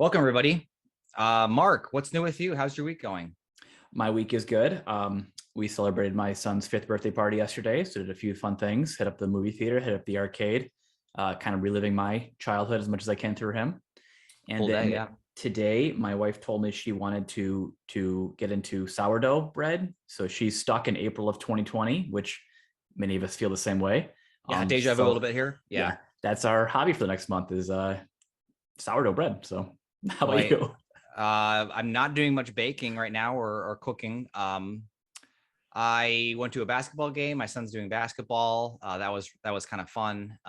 Welcome, everybody. Mark, what's new with you? How's your week going? My week is good. We celebrated my son's 5th birthday party yesterday, so did a few fun things. Hit up the movie theater, hit up the arcade, kind of reliving my childhood as much as I can through him. And Full then day, yeah. today, my wife told me she wanted to get into sourdough bread. So she's stuck in April of 2020, which many of us feel the same way. Yeah, deja vu a little bit here. Yeah, that's our hobby for the next month is sourdough bread. So how about you? I'm not doing much baking right now or cooking. I went to a basketball game. My son's doing basketball. That was kind of fun.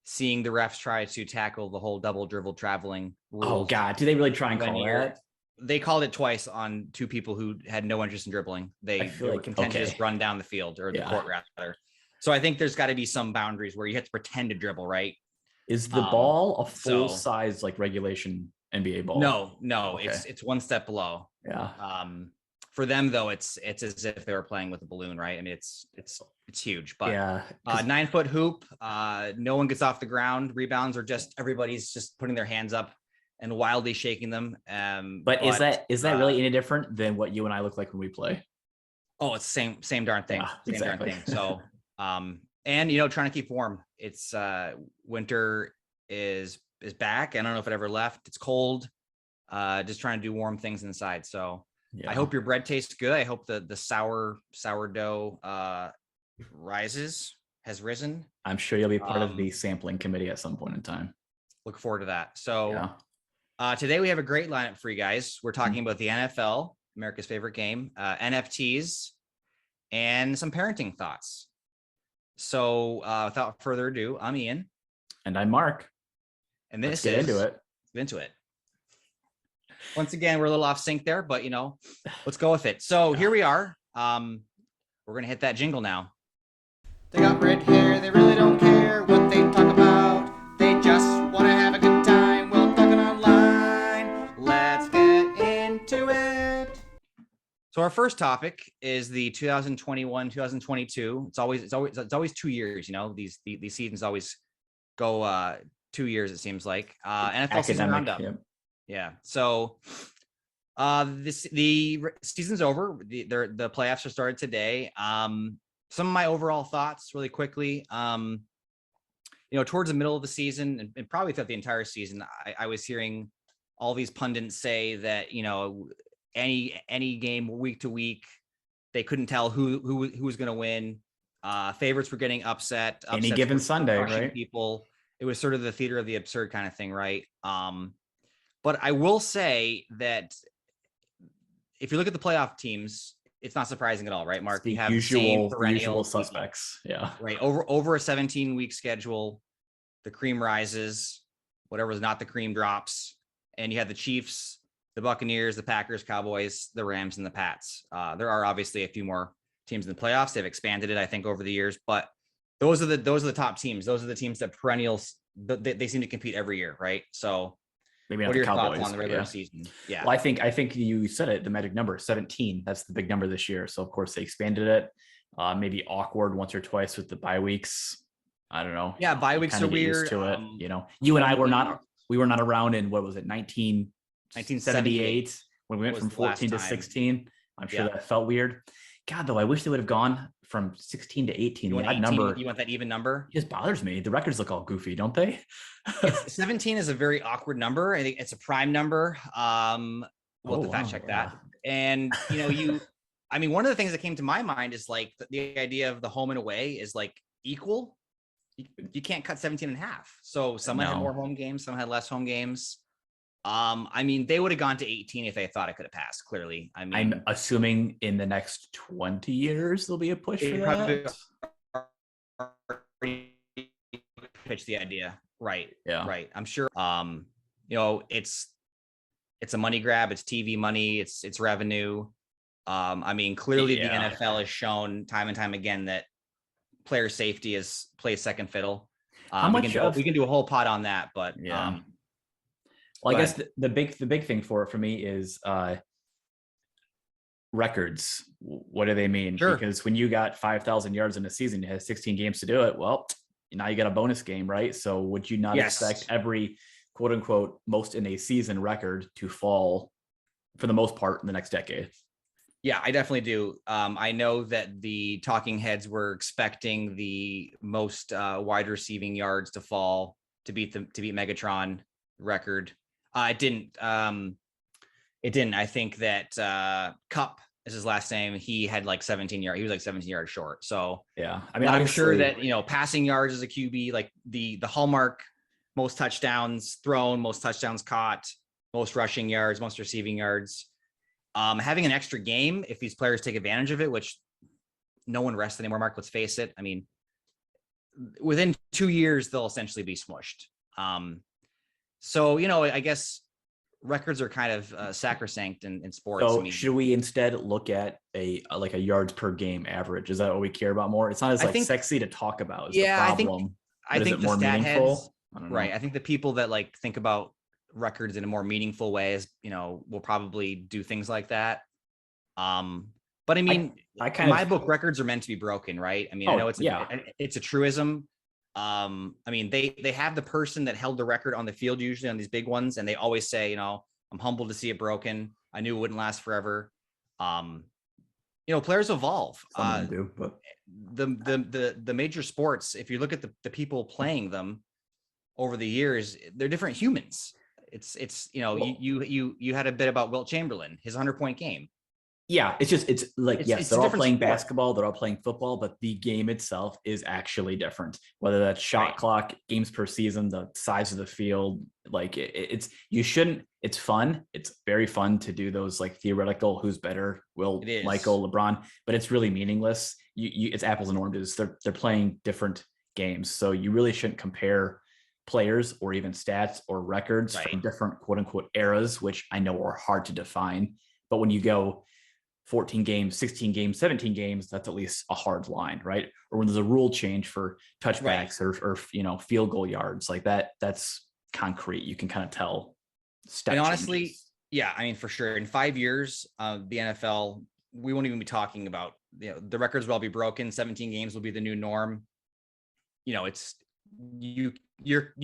Seeing the refs try to tackle the whole double dribble traveling rules. Oh God, do they really try and call that? They called it twice on two people who had no interest in dribbling. They were content to just run down the field or the court rather. So I think there's got to be some boundaries where you have to pretend to dribble, right? Is the ball a full size like regulation NBA ball? No, okay. It's one step below. Yeah. For them though, it's as if they were playing with a balloon, right? I mean, it's huge, but yeah, 9-foot hoop. No one gets off the ground. Rebounds are just everybody's just putting their hands up and wildly shaking them. But is that really any different than what you and I look like when we play? Oh, it's same darn thing. Yeah, darn thing. So, and trying to keep warm. It's winter is back. I don't know if it ever left. It's cold. Just trying to do warm things inside. So yeah. I hope your bread tastes good. I hope the sourdough has risen. I'm sure you'll be part of the sampling committee at some point in time. Look forward to that. So today we have a great lineup for you guys. We're talking about the NFL, America's favorite game, NFTs, and some parenting thoughts. So without further ado, I'm Ian. And I'm Mark. And this Let's get into it. Once again, we're a little off sync there, but let's go with it. So here we are. We're going to hit that jingle now. They got red hair, they really don't care what they talk about. They just want to have a good time while talking online. Let's get into it. So our first topic is the 2021-2022. It's always 2 years, these seasons always go 2 years, it seems like. NFL season roundup. Yep. Yeah. So the season's over. The playoffs are started today. Some of my overall thoughts really quickly. Towards the middle of the season and probably throughout the entire season, I was hearing all these pundits say that, any game week to week, they couldn't tell who was going to win. Favorites were getting upset. Any given Sunday, right? People. It was sort of the theater of the absurd kind of thing, right? But I will say that if you look at the playoff teams, it's not surprising at all, right, Mark? You have usual suspects. Yeah. Right. Over a 17-week schedule, the cream rises, whatever's not the cream drops. And you have the Chiefs, the Buccaneers, the Packers, Cowboys, the Rams, and the Pats. There are obviously a few more teams in the playoffs. They've expanded it, I think, over the years, but those are the top teams. Those are the teams that perennials, they seem to compete every year, right? So maybe not what are your Cowboys, thoughts on the regular season? Yeah. Well, I think you said it, the magic number 17. That's the big number this year. So of course they expanded it. Maybe awkward once or twice with the bye weeks. I don't know. Yeah, bye weeks are weird. To it. You and I were not around in, what was it, 1978 when we went from 14 to 16. I'm sure that felt weird. God, though, I wish they would have gone from 16 to 18. You want that even number? It just bothers me. The records look all goofy, don't they? 17 is a very awkward number. I think it's a prime number. We'll have to fact check that. And one of the things that came to my mind is like the idea of the home and away is like equal. You can't cut 17 and a half. So some had more home games, some had less home games. They would have gone to 18 if they thought it could have passed, clearly. I'm assuming in the next 20 years, there'll be a push for that. Pitch the idea. Right. Yeah. Right. I'm sure, it's a money grab. It's TV money. It's revenue. Clearly the NFL has shown time and time again that player safety plays second fiddle. We can do a whole pod on that, but well, I guess the big thing for me is records. What do they mean? Sure. Because when you got 5,000 yards in a season, you had 16 games to do it. Well, now you got a bonus game, right? So would you not expect every quote unquote most in a season record to fall for the most part in the next decade. Yeah, I definitely do. I know that the talking heads were expecting the most wide receiving yards to fall to beat Megatron record. It didn't. It didn't. I think that Cup is his last name. He had like 17 yards. He was like 17 yards short. So yeah, I mean, I'm sure that passing yards as a QB, like the hallmark, most touchdowns thrown, most touchdowns caught, most rushing yards, most receiving yards. Having an extra game, if these players take advantage of it, which no one rests anymore, Mark, let's face it. I mean, within 2 years, they'll essentially be smushed. So, I guess records are kind of sacrosanct in sports. So I mean, should we instead look at a yards per game average? Is that what we care about more? It's not as sexy to talk about. Yeah, the problem. I think the more stat meaningful? heads, right. I think the people that like think about records in a more meaningful way is, will probably do things like that. But I mean, in my book, records are meant to be broken, right? I mean, I know it's a truism. I mean, they have the person that held the record on the field, usually on these big ones. And they always say, I'm humbled to see it broken. I knew it wouldn't last forever. Players evolve. But the major sports, if you look at the people playing them over the years, they're different humans. You had a bit about Wilt Chamberlain, his 100-point game. Yeah, it's like, yes, they're all playing sport. basketball, they're all playing football, but the game itself is actually different. Whether that's shot clock, games per season, the size of the field, like it's fun. It's very fun to do those like theoretical who's better, Michael, LeBron, but it's really meaningless. It's apples and oranges. They're playing different games, so you really shouldn't compare players or even stats or records from different quote unquote eras, which I know are hard to define. But when you go 14 games, 16 games, 17 games, that's at least a hard line, right? Or when there's a rule change for touchbacks or field goal yards, like that's concrete. You can kind of tell. And honestly, yeah, I mean, for sure. In 5 years, the NFL, we won't even be talking about, the records will all be broken. 17 games will be the new norm. It's you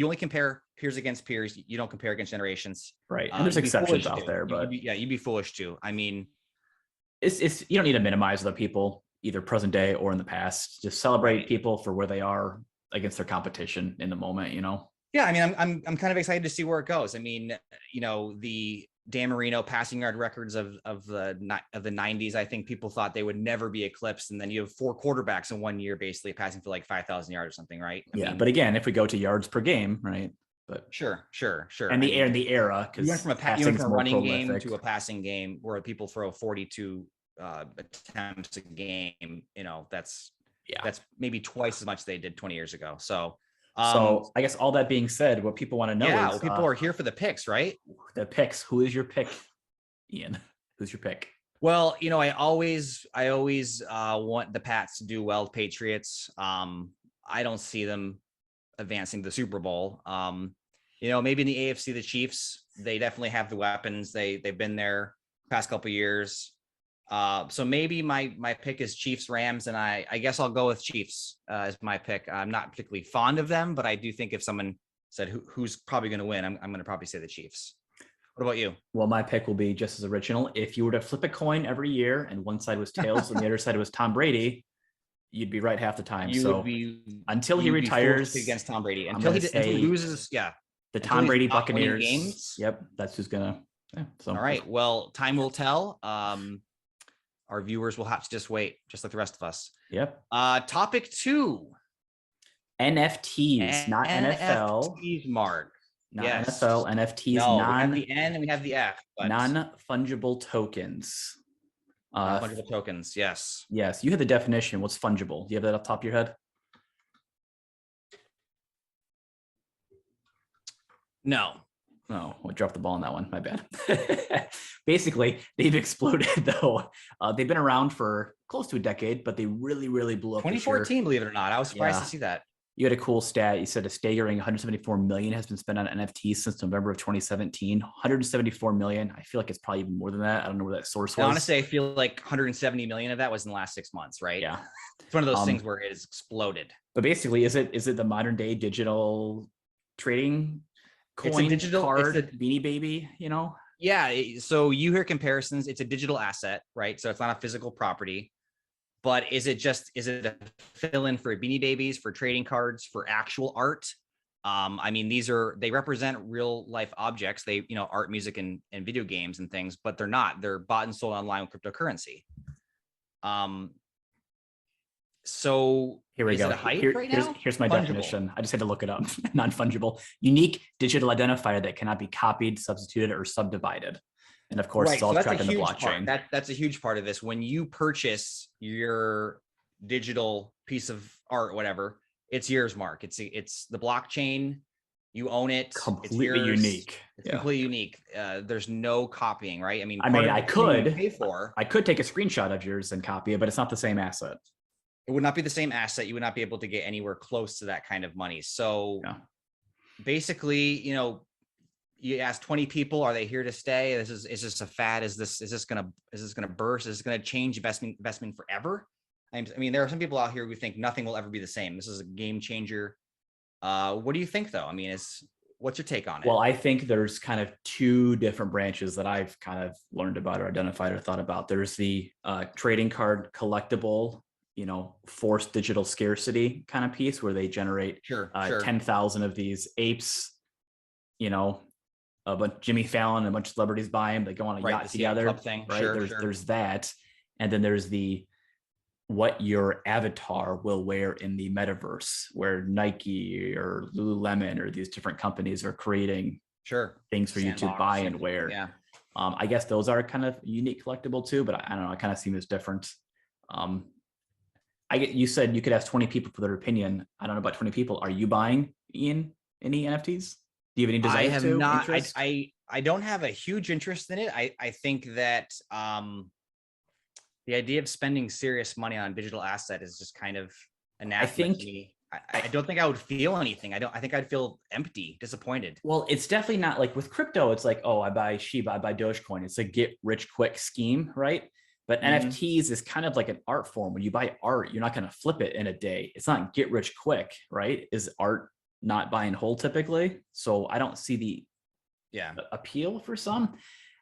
only compare peers against peers. You don't compare against generations. Right. And there's exceptions out there, but you'd be foolish to. I mean, it's you don't need to minimize the people either present day or in the past. Just celebrate people for where they are against their competition in the moment. Yeah, I mean, I'm kind of excited to see where it goes. I mean, the Dan Marino passing yard records of the 90s, I think people thought they would never be eclipsed, and then you have 4 quarterbacks in 1 year basically passing for like 5,000 yards or something, right? I mean, but again, if we go to yards per game, right? But sure. And the era, because you went from a running game to a passing game where people throw 42 attempts a game. That's maybe twice as much they did 20 years ago. So I guess all that being said, what people want to know is people are here for the picks, right? The picks. Who is your pick, Ian? Who's your pick? Well, I always want the Pats to do well. Patriots. I don't see them advancing the Super Bowl. Maybe in the AFC, the Chiefs, they definitely have the weapons. They've been there past couple of years. So maybe my pick is Chiefs Rams, and I guess I'll go with Chiefs as my pick. I'm not particularly fond of them, but I do think if someone said who's probably going to win, I'm going to probably say the Chiefs. What about you? Well, my pick will be just as original. If you were to flip a coin every year and one side was tails and the other side was Tom Brady, you'd be right half the time. Until he retires against Tom Brady, until he loses, the Tom Brady Buccaneers. Games. Yep, that's who's gonna. Yeah, all right. Well, time will tell. Our viewers will have to just wait, just like the rest of us. Yep. Topic 2. NFTs, not NFL. NFTs, Mark. Not NFL, NFTs. No, we have the N and we have the F. But non-fungible tokens. Fungible tokens, yes. Yes, you had the definition. What's fungible? Do you have that off the top of your head? No. Oh, I dropped the ball on that one. My bad. Basically, they've exploded, though. They've been around for close to a decade, but they really, really blew up. 2014, believe it or not. I was surprised to see that. You had a cool stat. You said a staggering 174 million has been spent on NFTs since November of 2017. 174 million. I feel like it's probably even more than that. I don't know where that source was. Honestly, I feel like 170 million of that was in the last 6 months, right? Yeah. It's one of those things where it has exploded. But basically, is it the modern day digital trading? coin, digital card, Beanie Baby, you know? Yeah. So you hear comparisons. It's a digital asset, right? So it's not a physical property. But is it a fill-in for Beanie Babies, for trading cards, for actual art? I mean, they represent real life objects. They, art, music, and video games and things, but they're not. They're bought and sold online with cryptocurrency. So here we go. Here's my definition. I just had to look it up. Non-fungible, unique digital identifier that cannot be copied, substituted, or subdivided. And of course, it's all tracked in the blockchain. That's a huge part of this. When you purchase your digital piece of art, whatever, it's yours, Mark. It's the blockchain. You own it. Completely unique. It's completely unique. There's no copying, right? I mean, I could take a screenshot of yours and copy it, but it's not the same asset. It would not be the same asset. You would not be able to get anywhere close to that kind of money. So basically, you ask 20 people, are they here to stay? Is this a fad? Is this gonna burst? Is this gonna change investment forever? I mean, there are some people out here who think nothing will ever be the same. This is a game changer. What do you think, though? I mean, what's your take on it? Well, I think there's kind of two different branches that I've kind of learned about or identified or thought about. There's the trading card collectible, forced digital scarcity kind of piece where they generate 10,000 of these apes, a bunch Jimmy Fallon and a bunch of celebrities buy them. They go on a yacht together. Thing. Right. There's that. And then there's what your avatar will wear in the metaverse, where Nike or Lululemon or these different companies are creating things for you to buy and wear. Yeah. I guess those are kind of unique collectible too, but I don't know. I kind of see them as different. You said you could ask 20 people for their opinion. I don't know about 20 people. Are you buying, Ian, any NFTs? Do you have any desire? I have not. I don't have a huge interest in it. I think that the idea of spending serious money on a digital asset is just kind of anathema to me. I don't think I would feel anything. I think I'd feel empty, disappointed. Well, it's definitely not like with crypto. It's like, oh, I buy Shiba, I buy Dogecoin. It's a get rich quick scheme, right? But NFTs is kind of like an art form. When you buy art, you're not going to flip it in a day. It's not get rich quick, right? Is art not buy and hold typically? So I don't see the appeal for some.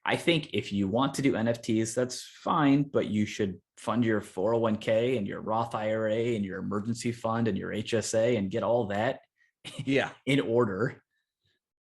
I think if you want to do NFTs, that's fine, but you should fund your 401k and your Roth IRA and your emergency fund and your HSA and get all that in order.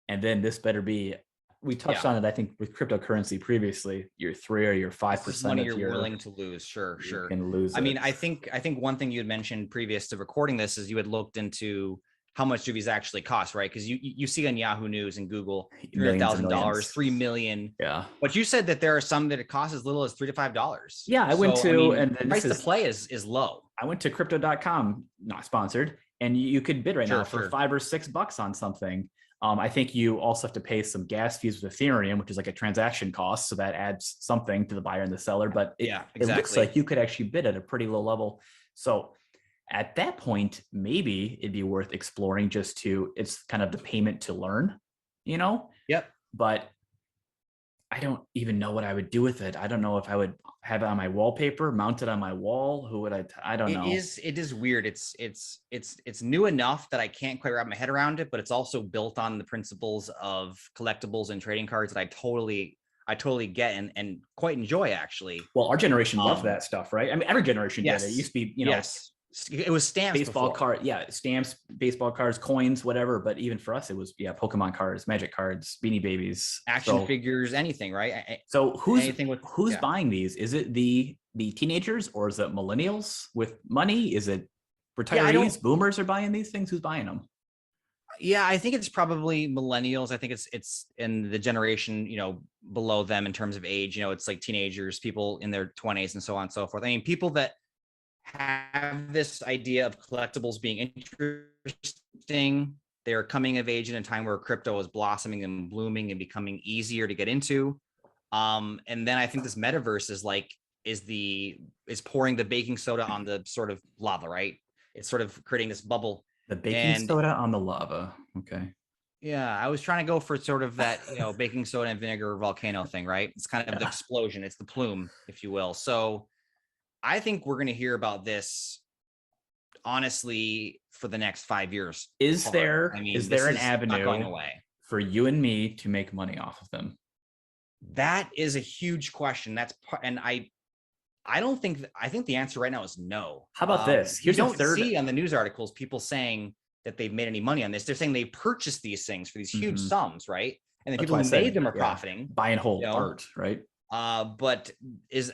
And then this better be, we touched on it, I think, with cryptocurrency previously, your 3 or your 5% money you're willing to lose. Sure. You can lose I mean, I think one thing you had mentioned previous to recording this is you had looked into how much do these actually cost, right? Because you see on Yahoo News and Google, $300,000, $3 million. Yeah. But you said that there are some that it costs as little as $3 to $5. Yeah, I went to, and the price to play is low. I went to crypto.com, not sponsored, and you could bid right now for $5 or $6 on something. I think you also have to pay some gas fees with Ethereum, which is like a transaction cost. So that adds something to the buyer and the seller. But it looks like you could actually bid at a pretty low level. So at that point, maybe it'd be worth exploring it's kind of the payment to learn, Yep. But I don't even know what I would do with it. I don't know if I would have it on my wallpaper, mount it on my wall. Who would I don't know. It is weird. It's new enough that I can't quite wrap my head around it, but it's also built on the principles of collectibles and trading cards that I totally get and quite enjoy, actually. Well, our generation loved that stuff, right? I mean, every generation did. It used to be, it was stamps, baseball card, stamps, baseball cards, coins, whatever. But even for us, it was Pokemon cards, Magic cards, Beanie Babies, action figures, anything, right? So who's buying these? Is it the teenagers or is it millennials with money? Is it retirees? Boomers are buying these things. Who's buying them? Yeah, I think it's probably millennials. I think it's in the generation, below them in terms of age. It's like teenagers, people in their 20s and so on and so forth. I mean, people that have this idea of collectibles being interesting. They are coming of age in a time where crypto is blossoming and blooming and becoming easier to get into. And then I think this metaverse is pouring the baking soda on the sort of lava, right? It's sort of creating this bubble. The baking soda on the lava. Okay. Yeah, I was trying to go for sort of that, baking soda and vinegar volcano thing, right? It's kind of the explosion. It's the plume, if you will. So I think we're going to hear about this, honestly, for the next 5 years. Is there an avenue not going away for you and me to make money off of them? That is a huge question. And I don't think, I think the answer right now is no. How about this? You don't see on the news articles people saying that they've made any money on this. They're saying they purchased these things for these huge sums, right? And the people who made them are profiting. Buy and hold art, right? But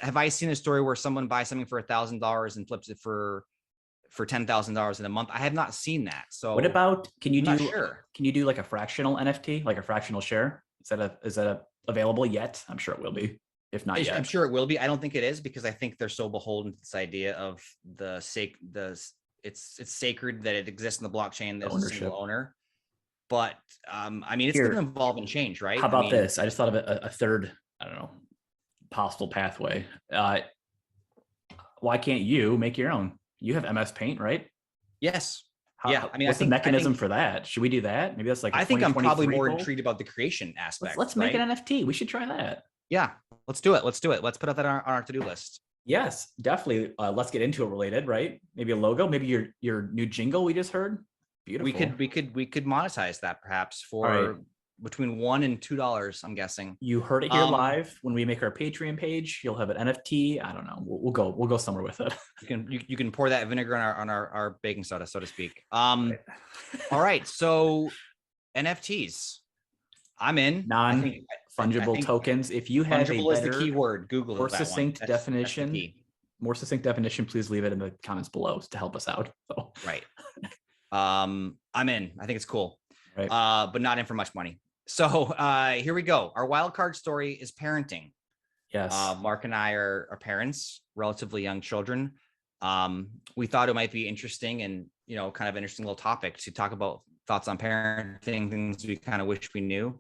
have I seen a story where someone buys something for $1,000 and flips it for $10,000 in a month? I have not seen that. So what about, can you do like a fractional NFT, like a fractional share? Is that available yet? I'm sure it will be. If not yet, I'm sure it will be. I don't think it is, because I think they're so beholden to this idea of it's sacred that it exists in the blockchain. There's a single owner. But I mean, it's going to evolve and change, right? How about this? I just thought of a third, I don't know, possible pathway. Why can't you make your own? You have MS Paint, right? Yes. Yeah. I mean, what's the mechanism for that? Should we do that? Maybe that's like, I think I'm probably more intrigued about the creation aspect. Let's make an NFT. We should try that. Yeah, let's do it. Let's put that on our to-do list. Yes, definitely. Let's get into it related, right? Maybe a logo, maybe your new jingle we just heard. Beautiful. We could monetize that perhaps for between $1 and $2, I'm guessing. You heard it here live. When we make our Patreon page, you'll have an NFT. I don't know. We'll go somewhere with it. You can pour that vinegar on our baking soda, so to speak. All right. So NFTs. I'm in. Non-fungible tokens. If you have fungible is the key word. Google more succinct definition. More succinct definition, please leave it in the comments below to help us out. So. Right. I'm in. I think it's cool. Right. But not in for much money. So here we go. Our wild card story is parenting. Yes. Mark and I are parents, relatively young children. We thought it might be interesting and, kind of interesting little topic to talk about thoughts on parenting, things we kind of wish we knew.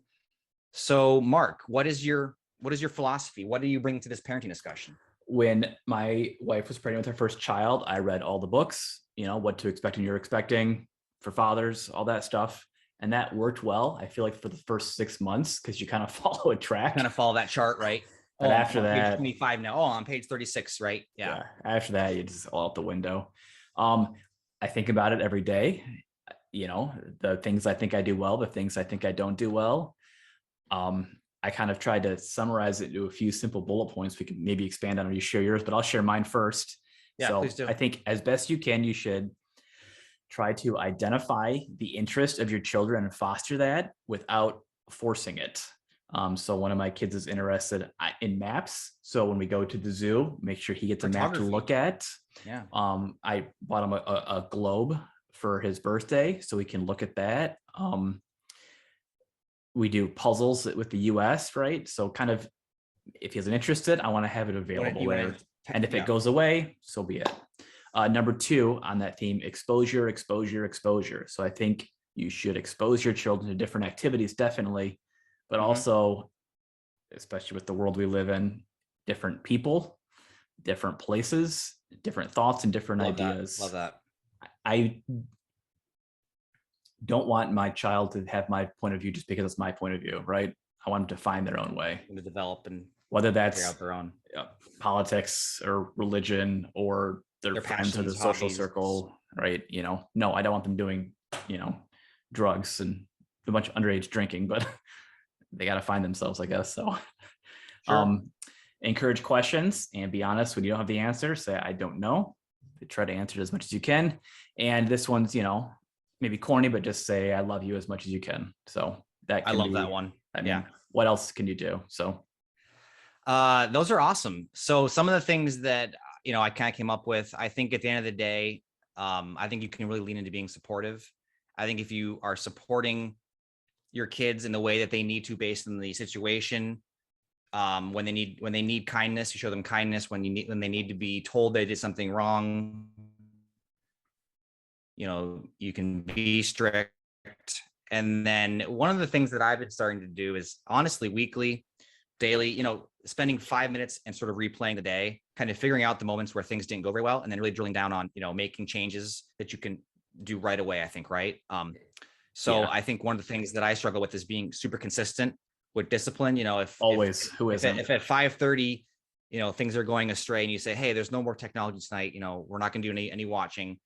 So Mark, what is your philosophy? What do you bring to this parenting discussion? When my wife was pregnant with her first child, I read all the books, what to expect and you're expecting for fathers, all that stuff. And that worked well. I feel like for the first 6 months, because you kind of follow a track. Kind of follow that chart, right? But after that, page 25 now. Oh, on page 36, right? Yeah. After that, you just all out the window. I think about it every day. The things I think I do well, the things I think I don't do well. I kind of tried to summarize it into a few simple bullet points. We can maybe expand on or you share yours, but I'll share mine first. Yeah, so please do. I think as best you can, you should try to identify the interest of your children and foster that without forcing it. So one of my kids is interested in maps. So when we go to the zoo, make sure he gets a map to look at. Yeah. I bought him a globe for his birthday so we can look at that. We do puzzles with the US, right? So kind of, if he isn't interested, I want to have it available there. And if it goes away, so be it. Number 2 on that theme, exposure. So I think you should expose your children to different activities, definitely, but also, especially with the world we live in, different people, different places, different thoughts, and different ideas. Love that. I don't want my child to have my point of view just because it's my point of view, right? I want them to find their own way. To develop and whether that's figure out their own politics or religion or their friends or the social circle, right? No, I don't want them doing, drugs and a bunch of underage drinking, but they got to find themselves, I guess. So sure. Encourage questions and be honest when you don't have the answer. Say, I don't know. Try to answer it as much as you can. And this one's, maybe corny, but just say, I love you as much as you can. So that I love that one. Yeah. What else can you do? So those are awesome. So some of the things that, I kind of came up with, I think at the end of the day, I think you can really lean into being supportive. I think if you are supporting your kids in the way that they need to based on the situation, when they need kindness, you show them kindness. When they need to be told they did something wrong, you can be strict. And then one of the things that I've been starting to do is honestly weekly, daily, spending 5 minutes and sort of replaying the day, kind of figuring out the moments where things didn't go very well, and then really drilling down on, making changes that you can do right away, I think, right? I think one of the things that I struggle with is being super consistent with discipline. If at 5:30, things are going astray and you say, hey, there's no more technology tonight, we're not going to do any watching,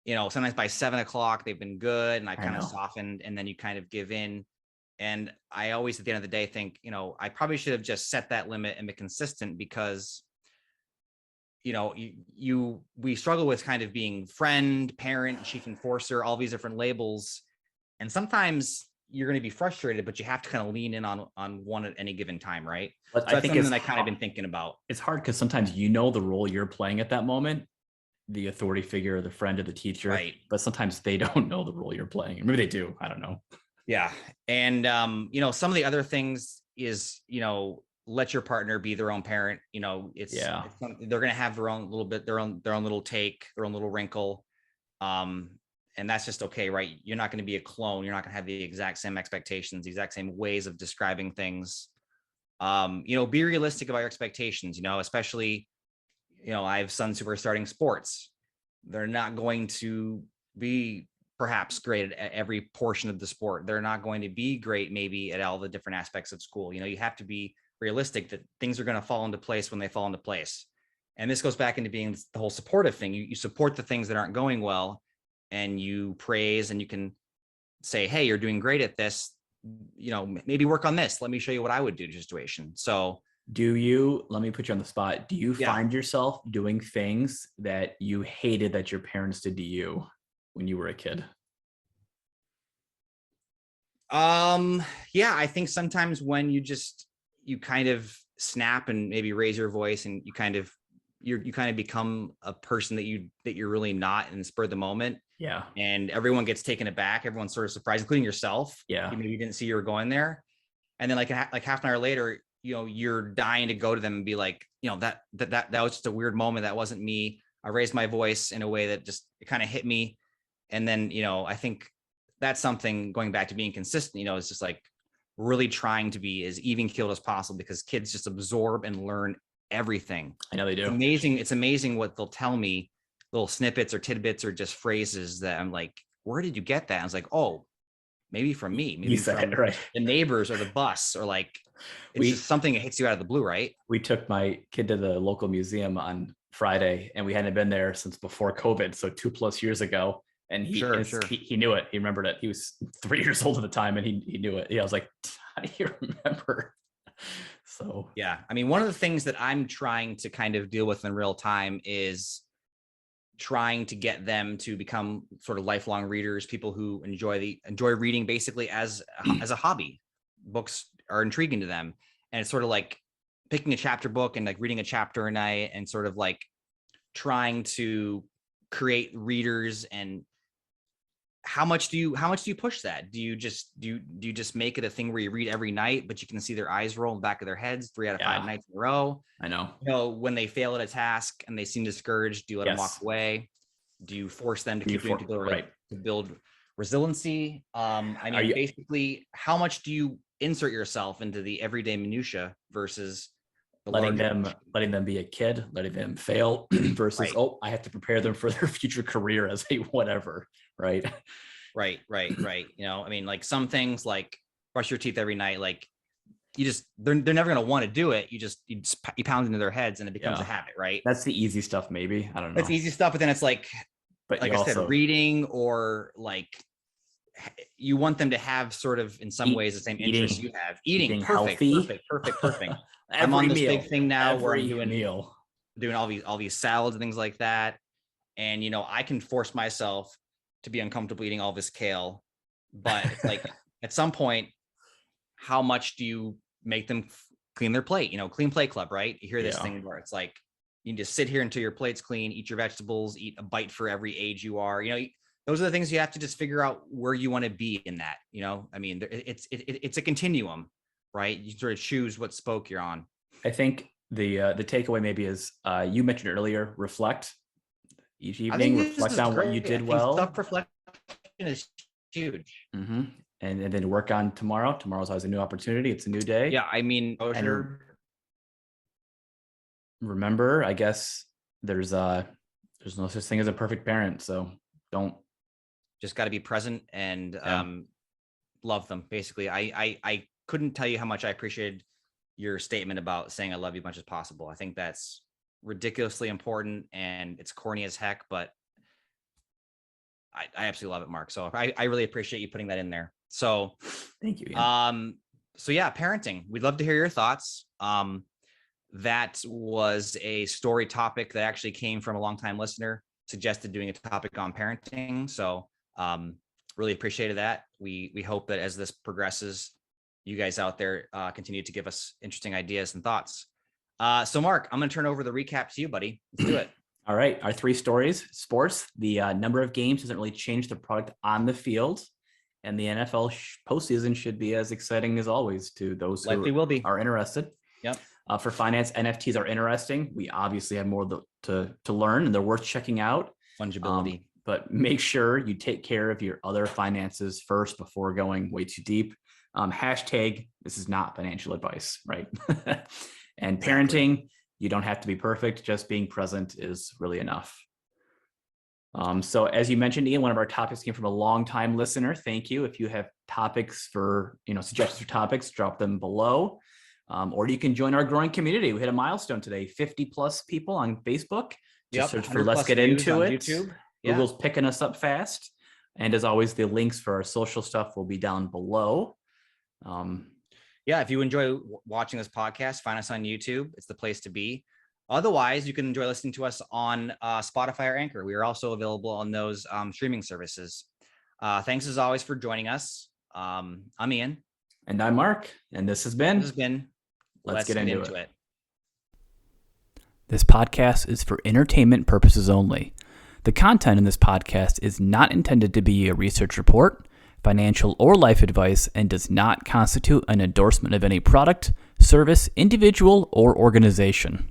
sometimes by 7 o'clock, they've been good. And I kind of softened, and then you kind of give in. And I always, at the end of the day, think, I probably should have just set that limit and been consistent, because, we struggle with kind of being friend, parent, chief enforcer, all these different labels. And sometimes you're going to be frustrated, but you have to kind of lean in on one at any given time, right? But So I think it's I kind of been thinking about. It's hard because sometimes the role you're playing at that moment, the authority figure, the friend, or the teacher, right? But sometimes they don't know the role you're playing. Maybe they do. I don't know. Yeah, and some of the other things is let your partner be their own parent. It's they're going to have their own little bit, their own little take, their own little wrinkle. And that's just okay, right? You're not going to be a clone. You're not going to have the exact same expectations, the exact same ways of describing things. Be realistic about your expectations, especially, I have sons who are starting sports. They're not going to be perhaps great at every portion of the sport. They're not going to be great maybe at all the different aspects of school. You have to be realistic that things are going to fall into place when they fall into place. And this goes back into being the whole supportive thing. You support the things that aren't going well, and you praise, and you can say, hey, you're doing great at this, maybe work on this. Let me show you what I would do in a situation. So let me put you on the spot. Do you find yourself doing things that you hated that your parents did to you when you were a kid? Yeah, I think sometimes when you kind of snap and maybe raise your voice, and you kind of become a person that you're really not in the spur of the moment. Yeah. And everyone gets taken aback. Everyone's sort of surprised, including yourself. Yeah. You maybe didn't see you were going there. And then like half an hour later, you're dying to go to them and be like, that was just a weird moment. That wasn't me. I raised my voice in a way that just kind of hit me. And then, I think that's something, going back to being consistent, is just like really trying to be as even keeled as possible, because kids just absorb and learn everything. I know they do. It's amazing what they'll tell me, little snippets or tidbits or just phrases that I'm like, where did you get that? And I was like, oh, maybe from me, maybe from right. The neighbors or the bus, or like, it's just something that hits you out of the blue, right? We took my kid to the local museum on Friday, and we hadn't been there since before COVID. So 2+ years ago. And he knew it. He remembered it. He was 3 years old at the time, and he knew it. Yeah. I was like, how do you remember? So, yeah. I mean, one of the things that I'm trying to kind of deal with in real time is trying to get them to become sort of lifelong readers, people who enjoy reading basically as a hobby. Books are intriguing to them. And it's sort of like picking a chapter book and like reading a chapter a night, and sort of like trying to create readers. And how much do you push that? Do you just make it a thing where you read every night, but you can see their eyes roll in the back of their heads 3 out of 5 nights in a row? I know. When they fail at a task and they seem discouraged, do you let them walk away? Do you force them to keep doing to build resiliency? Basically, how much do you insert yourself into the everyday minutia versus letting them be a kid, letting them fail versus, I have to prepare them for their future career as a whatever. Right. Right. Like some things, like brush your teeth every night, like they're never going to want to do it. You pound into their heads, and it becomes a habit, right? That's the easy stuff. Maybe. I don't know. That's easy stuff. But then it's like I said, reading, or like, you want them to have sort of in some ways the same interests you have. Eating perfect. I'm on this big thing now where I'm doing all these salads and things like that. And, I can force myself to be uncomfortable eating all this kale, but it's like at some point, how much do you make them clean their plate? Clean plate club, right? You hear this thing where it's like, you need to sit here until your plate's clean, eat your vegetables, eat a bite for every age you are. Those are the things you have to just figure out where you want to be in that. I mean, it's a continuum, right? You sort of choose what spoke you're on. I think the takeaway maybe is you mentioned earlier, reflect each evening, reflect on what you did well. Self-reflection is huge. Mm-hmm. And then work on tomorrow. Tomorrow's always a new opportunity. It's a new day. Yeah, I mean, remember, I guess there's no such thing as a perfect parent. So just got to be present and love them. Basically, I couldn't tell you how much I appreciated your statement about saying I love you as much as possible. I think that's ridiculously important, and it's corny as heck, but I absolutely love it, Mark. So I really appreciate you putting that in there. So thank you. Yeah. So yeah, parenting. We'd love to hear your thoughts. That was a story topic that actually came from a longtime listener, suggested doing a topic on parenting. So really appreciated that. We hope that as this progresses, you guys out there continue to give us interesting ideas and thoughts. So Mark, I'm going to turn over the recap to you, buddy. Let's do it. All right. Our 3 stories: sports, the number of games doesn't really change the product on the field. And the NFL postseason should be as exciting as always to those who Likely will be. are interested. Yep. For finance, NFTs are interesting. We obviously have more to learn, and they're worth checking out. Fungibility. But make sure you take care of your other finances first before going way too deep. Hashtag, this is not financial advice, right? And parenting, you don't have to be perfect. Just being present is really enough. So as you mentioned, Ian, one of our topics came from a longtime listener. Thank you. If you have topics for, suggestions for topics, drop them below. Or you can join our growing community. We hit a milestone today, 50 plus people on Facebook. Just search for Let's Get Into It. YouTube. Yeah. Google's picking us up fast. And as always, the links for our social stuff will be down below. Yeah, if you enjoy watching this podcast, find us on YouTube. It's the place to be. Otherwise, you can enjoy listening to us on Spotify or Anchor. We are also available on those streaming services. Thanks as always for joining us. I'm Ian. And I'm Mark. And this has been Let's Get Into It. This podcast is for entertainment purposes only. The content in this podcast is not intended to be a research report, financial, or life advice, and does not constitute an endorsement of any product, service, individual, or organization.